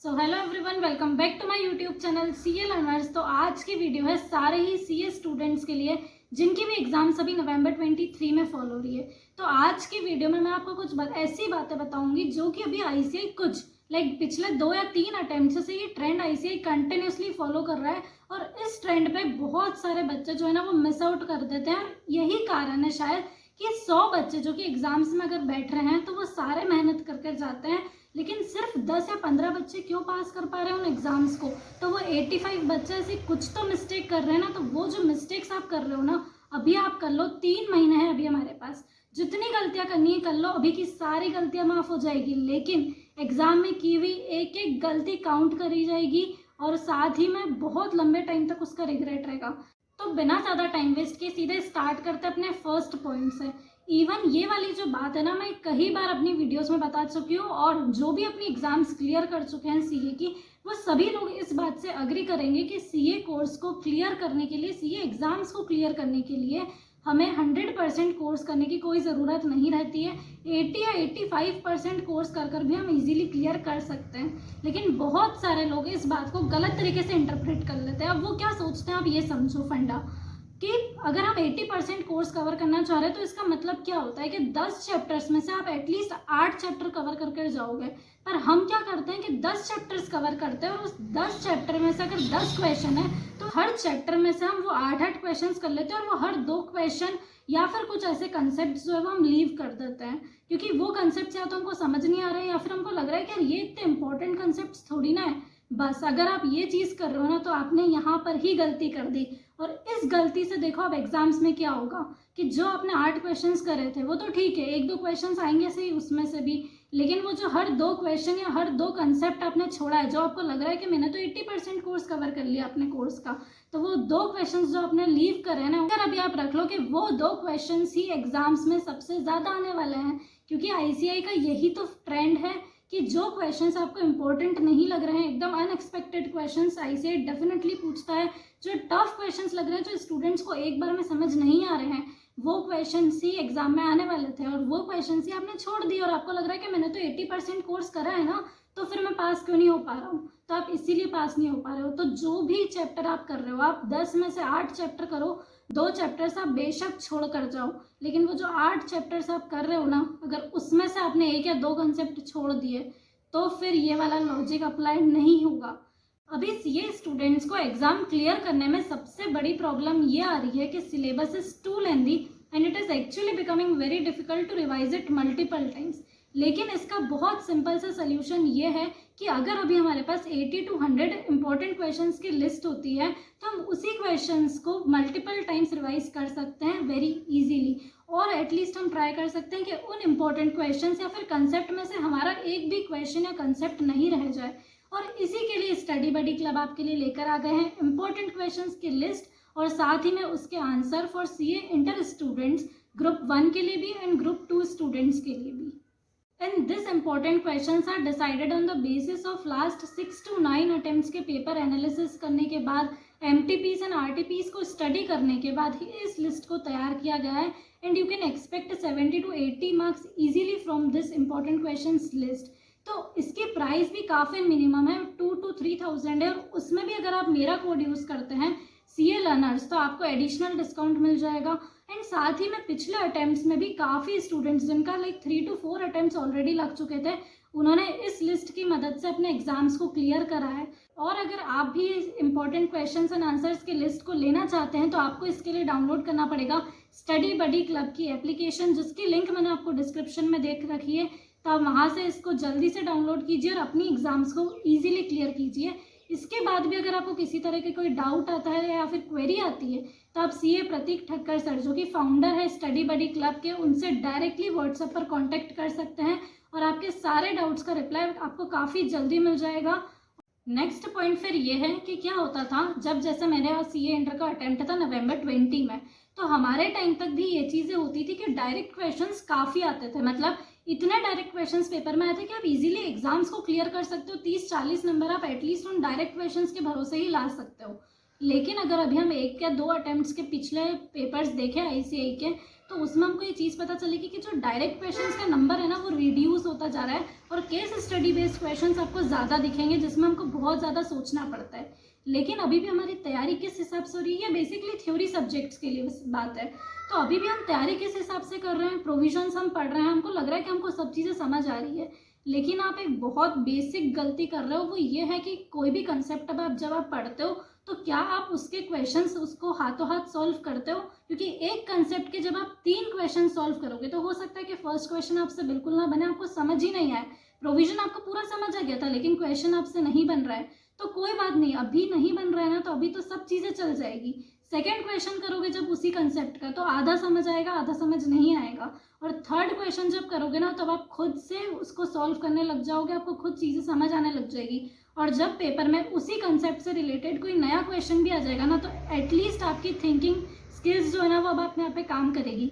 So hello everyone, welcome back to my YouTube channel CA learners. तो आज की video है सारे ही सीए स्टूडेंट्स के लिए जिनकी भी एग्जाम्स अभी नवंबर 23 में फॉलो हो रही है। तो आज की वीडियो में मैं आपको कुछ ऐसी बातें बताऊंगी जो कि अभी आईसीएआई कुछ पिछले 2 या 3 अटेम्प्ट से ये ट्रेंड आईसीएआई कंटिन्यूसली फॉलो कर रहा है और इस ट्रेंड पे बहुत सारे बच्चे जो है ना वो मिस आउट कर देते हैं। यही कारण है शायद कि 100 बच्चे जो कि एग्जाम्स में अगर बैठ रहे हैं तो वो सारे मेहनत करके जाते हैं, लेकिन सिर्फ 10 या 15 बच्चे क्यों पास कर पा रहे हैं उन एग्जाम्स को। तो वो 85 बच्चे ऐसे कुछ तो मिस्टेक कर रहे हैं ना। तो वो जो मिस्टेक्स आप कर रहे हो ना, अभी आप कर लो। 3 महीने हैं अभी हमारे पास, जितनी गलतियां करनी है कर लो। अभी की सारी गलतियां माफ हो जाएगी, लेकिन एग्जाम में की हुई एक एक गलती काउंट करी जाएगी और साथ ही में बहुत लंबे टाइम तक उसका रिग्रेट रहेगा। तो बिना ज़्यादा टाइम वेस्ट किए सीधे स्टार्ट करते हैं अपने फर्स्ट पॉइंट से। इवन ये वाली जो बात है ना, मैं कई बार अपनी वीडियोस में बता चुकी हूँ और जो भी अपनी एग्जाम्स क्लियर कर चुके हैं सीए की, वो सभी लोग इस बात से अग्री करेंगे कि सीए कोर्स को क्लियर करने के लिए, सीए एग्जाम्स को क्लियर करने के लिए हमें 100% कोर्स करने की कोई ज़रूरत नहीं रहती है। 80 या 85% कोर्स कर भी हम इजीली क्लियर कर सकते हैं। लेकिन बहुत सारे लोग इस बात को गलत तरीके से इंटरप्रेट कर लेते हैं। अब वो क्या सोचते हैं, आप ये समझो फंडा, कि अगर हम 80% कोर्स कवर करना चाह रहे हैं तो इसका मतलब क्या होता है कि 10 चैप्टर्स में से आप एटलीस्ट 8 चैप्टर कवर करके जाओगे। पर हम क्या करते हैं कि 10 चैप्टर्स कवर करते हैं और उस 10 चैप्टर में से अगर 10 क्वेश्चन है तो हर चैप्टर में से हम वो 8-8 क्वेश्चन कर लेते हैं और वो हर 2 क्वेश्चन या फिर कुछ ऐसे कंसेप्ट जो है वो हम लीव कर देते हैं, क्योंकि वो कंसेप्ट या तो हमको समझ नहीं आ रहे हैं या फिर हमको लग रहा है कि यार ये इतने इंपॉर्टेंट कंसेप्ट थोड़ी ना है। बस अगर आप ये चीज़ कर रहे हो ना तो आपने यहाँ पर ही गलती कर दी। और इस गलती से देखो अब एग्जाम्स में क्या होगा कि जो आपने 8 क्वेश्चंस करे थे वो तो ठीक है, 1-2 क्वेश्चंस आएंगे सही उसमें से भी, लेकिन वो जो हर 2 क्वेश्चन या हर 2 कंसेप्ट आपने छोड़ा है, जो आपको लग रहा है कि मैंने तो 80% कोर्स कवर कर लिया अपने कोर्स का, तो वो 2 क्वेश्चन जो आपने लीव करे हैं ना, अगर अभी आप रख लो कि वो 2 क्वेश्चन ही एग्जाम्स में सबसे ज़्यादा आने वाले हैं, क्योंकि आईसीएआई का यही तो ट्रेंड है कि जो क्वेश्चंस आपको इंपॉर्टेंट नहीं लग रहे हैं, एकदम अनएक्सपेक्टेड क्वेश्चंस आईसीएआई डेफिनेटली पूछता है। जो टफ क्वेश्चंस लग रहे हैं, जो स्टूडेंट्स को एक बार में समझ नहीं आ रहे हैं, वो क्वेश्चंस ही एग्जाम में आने वाले थे और वो क्वेश्चंस ही आपने छोड़ दिए और आपको लग रहा है कि मैंने तो 80% कोर्स करा है ना, तो फिर मैं पास क्यों नहीं हो पा रहा हूँ। तो आप इसीलिए पास नहीं हो पा रहे हो। तो जो भी चैप्टर आप कर रहे हो, आप 10 में से 8 चैप्टर करो, 2 चैप्टर्स आप बेशक छोड़ कर जाओ, लेकिन वो जो 8 चैप्टर्स आप कर रहे हो ना, अगर उसमें से आपने 1 या 2 कंसेप्ट छोड़ दिए तो फिर ये वाला लॉजिक अप्लाई नहीं होगा। अभी सीए स्टूडेंट्स को एग्जाम क्लियर करने में सबसे बड़ी प्रॉब्लम ये आ रही है कि syllabus is too lengthy and it is actually becoming very difficult to revise it multiple times. लेकिन इसका बहुत सिंपल सा सोल्यूशन ये है कि अगर अभी हमारे पास 80 to 100 इंपॉर्टेंट क्वेश्चंस की लिस्ट होती है तो हम उसी क्वेश्चंस को मल्टीपल टाइम्स रिवाइज कर सकते हैं वेरी इजीली। और एटलीस्ट हम ट्राई कर सकते हैं कि उन इम्पॉर्टेंट क्वेश्चंस या फिर कंसेप्ट में से हमारा एक भी क्वेश्चन या कंसेप्ट नहीं रह जाए। और इसी के लिए स्टडी बडी क्लब आपके लिए लेकर आ गए हैं इम्पॉर्टेंट क्वेश्चंस की लिस्ट और साथ ही में उसके answer for CA inter students, group 1 के लिए भी एंड ग्रुप 2 स्टूडेंट्स के लिए भी। And this important questions are decided on the basis of last 6 to 9 attempts के पेपर एनालिसिस करने के बाद, MTPs एंड RTPs को स्टडी करने के बाद ही इस लिस्ट को तैयार किया गया है। And you can expect 70 to 80 marks easily from this important questions list. तो इसकी प्राइस भी काफ़ी मिनिमम है, 2 to 3,000 है, और उसमें भी अगर आप मेरा कोड यूज़ करते हैं सीए लर्नर्स तो आपको एडिशनल डिस्काउंट मिल जाएगा। एंड साथ ही में पिछले अटेम्प्ट्स में भी काफ़ी स्टूडेंट्स जिनका 3 to 4 अटेम्प्ट्स ऑलरेडी लग चुके थे, उन्होंने इस लिस्ट की मदद से अपने एग्जाम्स को क्लियर करा है। और अगर आप भी इंपॉर्टेंट क्वेश्चंस एंड आंसर्स की लिस्ट को लेना चाहते हैं तो आपको इसके लिए डाउनलोड करना पड़ेगा स्टडी बडी क्लब की एप्लीकेशन, जिसकी लिंक मैंने आपको डिस्क्रिप्शन में देख रखी है। तो आप वहाँ से इसको जल्दी से डाउनलोड कीजिए और अपनी एग्जाम्स को ईजिली क्लियर कीजिए। इसके बाद भी अगर आपको किसी तरह के कोई डाउट आता है या फिर क्वेरी आती है तो आप सीए प्रतीक ठक्कर सर, जो कि फाउंडर है स्टडी बडी क्लब के, उनसे डायरेक्टली व्हाट्सएप पर कांटेक्ट कर सकते हैं और आपके सारे डाउट्स का रिप्लाई आपको काफ़ी जल्दी मिल जाएगा। नेक्स्ट पॉइंट फिर ये है कि क्या होता था जब, जैसे मेरे सीए इंटर का अटेम्प्ट था नवंबर 20 में, तो हमारे टाइम तक भी ये चीज़ें होती थी कि डायरेक्ट क्वेश्चंस काफ़ी आते थे। मतलब इतने डायरेक्ट क्वेश्चंस पेपर में आए थे कि आप इजीली एग्जाम्स को क्लियर कर सकते हो। 30-40 नंबर आप एटलीस्ट उन डायरेक्ट क्वेश्चंस के भरोसे ही ला सकते हो। लेकिन अगर अभी हम 1 या 2 अटेम्प्ट्स के पिछले पेपर्स देखें आईसीएआई के, तो उसमें हमको ये चीज़ पता चलेगी कि जो डायरेक्ट क्वेश्चंस का नंबर है ना वो रिड्यूस होता जा रहा है और केस स्टडी बेस्ड क्वेश्चंस आपको ज़्यादा दिखेंगे जिसमें हमको बहुत ज़्यादा सोचना पड़ता है। लेकिन अभी भी हमारी तैयारी किस हिसाब से हो रही है, बेसिकली थ्योरी सब्जेक्ट्स के लिए बात है। तो अभी भी हम तैयारी किस हिसाब से कर रहे हैं, प्रोविजंस हम पढ़ रहे हैं, हमको लग रहा है कि हमको सब चीज़ें समझ आ रही है, लेकिन आप एक बहुत बेसिक गलती कर रहे हो। वो ये है कि कोई भी कंसेप्ट अब आप जब आप पढ़ते हो तो क्या आप उसके क्वेश्चंस उसको हाथों हाथ सॉल्व करते हो? क्योंकि एक कंसेप्ट के जब आप 3 क्वेश्चन सॉल्व करोगे तो हो सकता है कि फर्स्ट क्वेश्चन आपसे बिल्कुल ना बने, आपको समझ ही नहीं आए। प्रोविजन आपको पूरा समझ आ गया था लेकिन क्वेश्चन आपसे नहीं बन रहा है, तो कोई बात नहीं, अभी नहीं बन रहा है ना, तो अभी तो सब चीज़ें चल जाएगी। सेकेंड क्वेश्चन करोगे जब उसी कंसेप्ट का तो आधा समझ आएगा, आधा समझ नहीं आएगा। और थर्ड क्वेश्चन जब करोगे ना तब आप खुद से उसको सॉल्व करने लग जाओगे, आपको खुद चीज़ें समझ आने लग जाएगी। और जब पेपर में उसी कंसेप्ट से रिलेटेड कोई नया क्वेश्चन भी आ जाएगा ना तो एटलीस्ट आपकी थिंकिंग स्किल्स जो है ना वो अब अपने आप पे काम करेगी।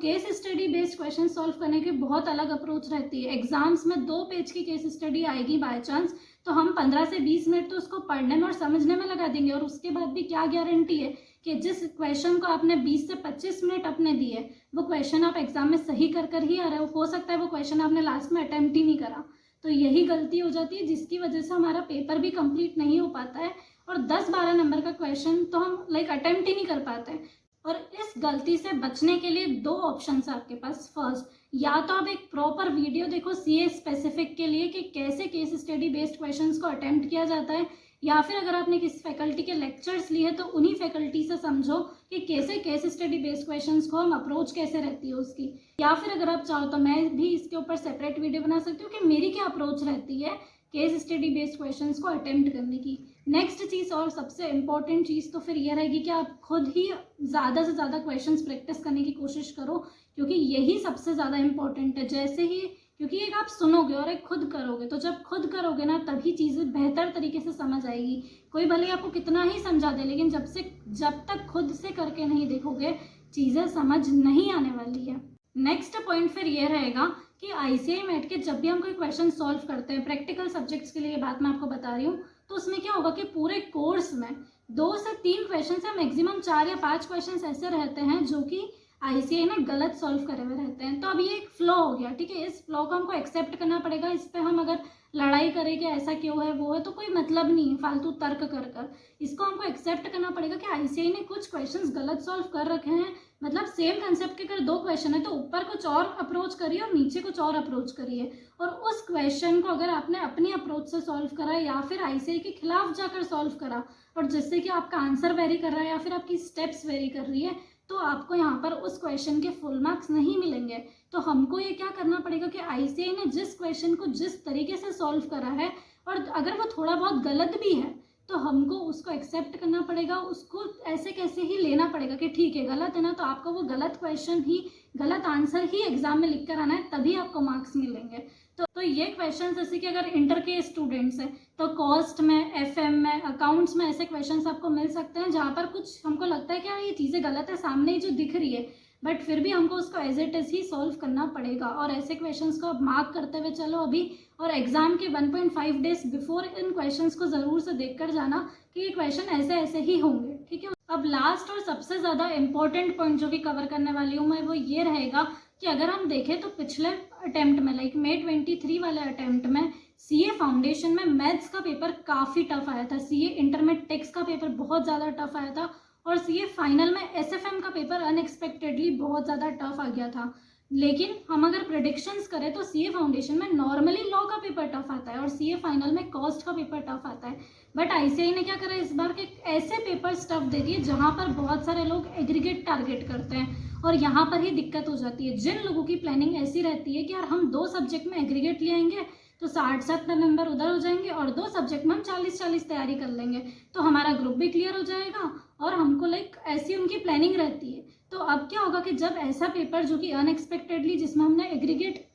Case study based question solve करने की बहुत अलग अप्रोच रहती है। एग्जाम्स में 2 पेज की केस स्टडी आएगी बाय चांस, तो हम 15 से 20 मिनट तो उसको पढ़ने में और समझने में लगा देंगे, और उसके बाद भी क्या गारंटी है कि जिस क्वेश्चन को आपने 20 से 25 मिनट अपने दिए वो क्वेश्चन आप एग्जाम में सही कर ही आ रहे हो सकता है वो क्वेश्चन आपने लास्ट में अटेम्प्ट ही नहीं करा। तो यही गलती हो जाती है जिसकी वजह से हमारा पेपर भी कंप्लीट नहीं हो पाता है और 10-12 नंबर का क्वेश्चन तो हम अटेम्प्ट ही नहीं कर पाते हैं। और इस गलती से बचने के लिए 2 ऑप्शन है आपके पास। फर्स्ट, या तो आप एक प्रॉपर वीडियो देखो सीए स्पेसिफिक के लिए कि कैसे केस स्टडी बेस्ड क्वेश्चंस को अटेम्प्ट किया जाता है, या फिर अगर आपने किसी फैकल्टी के लेक्चर्स लिए तो उन्हीं फैकल्टी से समझो कि कैसे केस स्टडी बेस्ड क्वेश्चंस को हम अप्रोच कैसे रहती है उसकी। या फिर अगर आप चाहो तो मैं भी इसके ऊपर सेपरेट वीडियो बना सकती हूँ कि मेरी क्या अप्रोच रहती है केस स्टडी बेस्ड क्वेश्चंस को अटेम्प्ट करने की। नेक्स्ट चीज़ और सबसे इम्पॉर्टेंट चीज़ तो फिर यह रहेगी कि आप खुद ही ज़्यादा से ज़्यादा क्वेश्चंस प्रैक्टिस करने की कोशिश करो, क्योंकि यही सबसे ज़्यादा इम्पॉर्टेंट है। जैसे ही, क्योंकि एक आप सुनोगे और एक खुद करोगे, तो जब खुद करोगे ना तभी चीज़ें बेहतर तरीके से समझ आएगी। कोई भले आपको कितना ही समझा दे लेकिन जब तक खुद से करके नहीं देखोगे चीज़ें समझ नहीं आने वाली है। नेक्स्ट पॉइंट फिर ये रहेगा कि ICAI मैट के जब भी हम कोई क्वेश्चन सॉल्व करते हैं, प्रैक्टिकल सब्जेक्ट्स के लिए बात मैं आपको बता रही हूँ, तो उसमें क्या होगा कि पूरे कोर्स में 2 से 3 क्वेश्चन या मैक्सिमम 4 या 5 क्वेश्चन ऐसे रहते हैं जो कि ICAI ने गलत सॉल्व करे हुए रहते हैं। तो अब ये एक फ्लॉ हो गया, ठीक है, इस फ्लॉ को हमको एक्सेप्ट करना पड़ेगा। इस पर हम अगर लड़ाई करें कि ऐसा क्यों है वो है तो कोई मतलब नहीं है, फालतू तर्क कर इसको हमको एक्सेप्ट करना पड़ेगा कि ICAI ने कुछ क्वेश्चंस गलत सॉल्व कर रखे हैं। मतलब सेम कंसेप्ट के अगर 2 क्वेश्चन है तो ऊपर कुछ और अप्रोच करिए और नीचे कुछ और अप्रोच करिए, और उस क्वेश्चन को अगर आपने अपनी अप्रोच से सॉल्व करा या फिर ICAI के खिलाफ जाकर सॉल्व करा और जिससे कि आपका आंसर वेरी कर रहा है या फिर आपकी स्टेप्स वेरी कर रही है, तो आपको यहाँ पर उस क्वेश्चन के फुल मार्क्स नहीं मिलेंगे। तो हमको ये क्या करना पड़ेगा कि ICAI ने जिस क्वेश्चन को जिस तरीके से सॉल्व करा है और अगर वो थोड़ा बहुत गलत भी है तो हमको उसको एक्सेप्ट करना पड़ेगा, उसको ऐसे कैसे ही लेना पड़ेगा कि ठीक है गलत है ना, तो आपको वो गलत क्वेश्चन ही, गलत आंसर ही एग्जाम में लिख कर आना है, तभी आपको मार्क्स मिलेंगे। तो ये क्वेश्चन जैसे कि अगर इंटर के स्टूडेंट्स हैं तो कॉस्ट में, FM में, अकाउंट्स में ऐसे क्वेश्चंस आपको मिल सकते हैं जहाँ पर कुछ हमको लगता है कि यार ये चीज़ें गलत है सामने ही जो दिख रही है, बट फिर भी हमको उसको एज इट इज़ ही सॉल्व करना पड़ेगा। और ऐसे क्वेश्चंस को आप मार्क करते हुए चलो अभी, और एग्जाम के 1.5 डेज बिफोर इन क्वेश्चंस को ज़रूर से देख कर जाना कि ये क्वेश्चन ऐसे ऐसे ही होंगे, ठीक है। अब लास्ट और सबसे ज़्यादा इम्पोर्टेंट पॉइंट जो कि कवर करने वाली हूँ मैं वो ये रहेगा कि अगर हम देखें तो पिछले अटेम्प्ट में May 23 वाले अटेम्प्ट में CA फाउंडेशन में मैथ्स का पेपर काफ़ी टफ आया था, CA इंटरमीडिएट टेक्स्ट का पेपर बहुत ज़्यादा टफ आया था, और CA फाइनल में SFM का पेपर अनएक्सपेक्टेडली बहुत ज़्यादा टफ आ गया था। लेकिन हम अगर प्रेडिक्शंस करें तो CA फाउंडेशन में नॉर्मली लॉ का पेपर टफ आता है और CA फाइनल में कॉस्ट का पेपर टफ आता है, बट ICAI ने क्या करा इस बार के ऐसे पेपर्स टफ दे दिए जहाँ पर बहुत सारे लोग एग्रीगेट टारगेट करते हैं, और यहाँ पर ही दिक्कत हो जाती है। जिन लोगों की प्लानिंग ऐसी रहती है कि यार हम 2 सब्जेक्ट में एग्रीगेट ले आएंगे तो 60-70 नंबर उधर हो जाएंगे और 2 सब्जेक्ट में हम 40-40 तैयारी कर लेंगे तो हमारा ग्रुप भी क्लियर हो जाएगा, और हमको ऐसी उनकी प्लानिंग रहती है। तो अब क्या होगा कि जब ऐसा पेपर जो कि अनएक्सपेक्टेडली, जिसमें हमने एग्रीगेट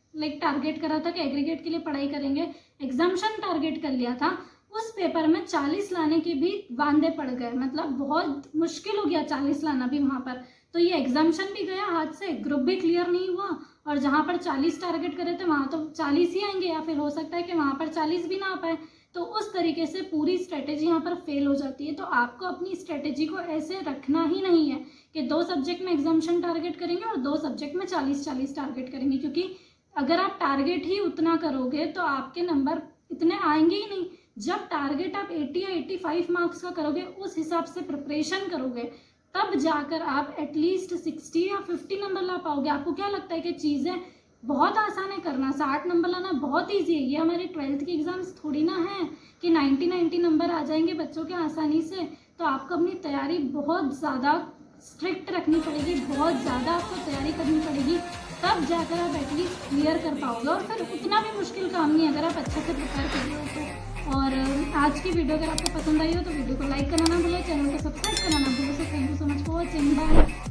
टारगेट करा था कि एग्रीगेट के लिए पढ़ाई करेंगे, एग्जाम्शन टारगेट कर लिया था, उस पेपर में 40 लाने के भी वांदे पड़ गए, मतलब बहुत मुश्किल हो गया 40 लाना भी वहाँ पर। तो ये एग्जाम्शन भी गया हाथ से, ग्रुप भी क्लियर नहीं हुआ, और जहाँ पर 40 टारगेट करे थे वहाँ तो 40 ही आएंगे, या फिर हो सकता है कि वहाँ पर 40 भी ना आ पाए। तो उस तरीके से पूरी स्ट्रेटेजी यहाँ पर फेल हो जाती है। तो आपको अपनी स्ट्रेटेजी को ऐसे रखना ही नहीं है कि 2 सब्जेक्ट में एग्जामिशन टारगेट करेंगे और 2 सब्जेक्ट में 40-40 टारगेट करेंगे, क्योंकि अगर आप टारगेट ही उतना करोगे तो आपके नंबर इतने आएंगे ही नहीं। जब टारगेट आप 80 या 85 मार्क्स का करोगे, उस हिसाब से प्रिपरेशन करोगे, तब जाकर आप एटलीस्ट 60 या 50 नंबर ला पाओगे। आपको क्या लगता है कि चीज़ें बहुत आसान है करना, 60 नंबर लाना बहुत ईजी है? ये हमारे 12th के एग्ज़ाम्स थोड़ी ना हैं कि 90 नंबर आ जाएंगे बच्चों के आसानी से। तो आपको अपनी तैयारी बहुत ज़्यादा स्ट्रिक्ट रखनी पड़ेगी, बहुत ज़्यादा आपको तैयारी करनी पड़ेगी, तब जाकर आप एटलीस्ट क्लियर कर पाओगे। और फिर उतना भी मुश्किल काम नहीं है अगर आप अच्छे से प्रिपेयर कर रहे हो तो। और आज की वीडियो अगर आपको पसंद आई हो तो वीडियो को लाइक करना ना भूलें, चैनल को सब्सक्राइब करना ना भूलें। So thank you so much for watching, bye.